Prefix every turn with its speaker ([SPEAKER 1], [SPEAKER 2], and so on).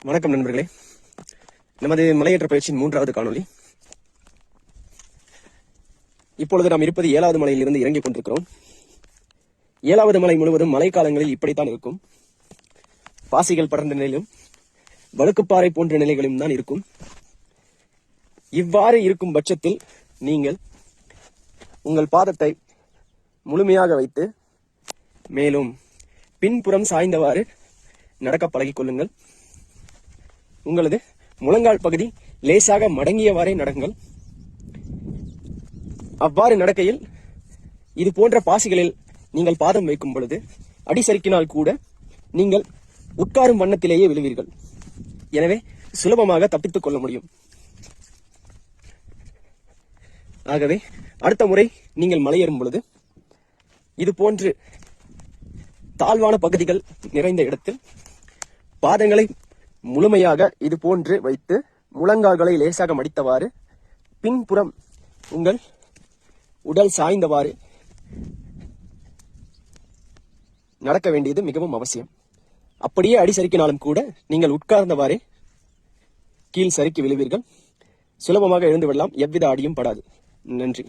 [SPEAKER 1] வணக்கம் நண்பர்களே. நமது மலையேற்ற பயிற்சியின் 3வது காணொளி. இப்பொழுது நாம் இருப்பது 7வது மலையிலிருந்து இறங்கிக் கொண்டிருக்கிறோம். 7வது மலை முழுவதும் மழைக்காலங்களில் இப்படித்தான் இருக்கும். பாசிகள் படர்ந்த நிலையிலும் வழுக்குப்பாறை போன்ற நிலைகளும் தான் இருக்கும். இவ்வாறு இருக்கும் பட்சத்தில் நீங்கள் உங்கள் பாதத்தை முழுமையாக வைத்து மேலும் பின்புறம் சாய்ந்தவாறு நடக்க பழகிக் கொள்ளுங்கள். உங்களது முழங்கால் பகுதி லேசாக மடங்கியவாறே நடங்கள். அவ்வாறு நடக்கையில் இது போன்ற பாசிகளில் நீங்கள் பாதம் வைக்கும் பொழுது அடிசறுக்கினால் கூட நீங்கள் உட்காரும் வண்ணத்திலேயே விழுவீர்கள். எனவே சுலபமாக தப்பித்துக் கொள்ள முடியும். ஆகவே அடுத்த முறை நீங்கள் மலையேறும் பொழுது இது போன்று தாழ்வான பகுதிகள் நிறைந்த இடத்தில் பாதங்களை முழுமையாக இது போன்று வைத்து முழங்கால்களை லேசாக மடித்தவாறு பின்புறம் உங்கள் உடல் சாய்ந்தவாறு நடக்க வேண்டியது மிகவும் அவசியம். அப்படியே அடி சறுக்கினாலும் கூட நீங்கள் உட்கார்ந்தவாறே கீழ் சறுக்கி விழுவீர்கள். சுலபமாக எழுந்து விடலாம். எவ்வித அடியும் படாது. நன்றி.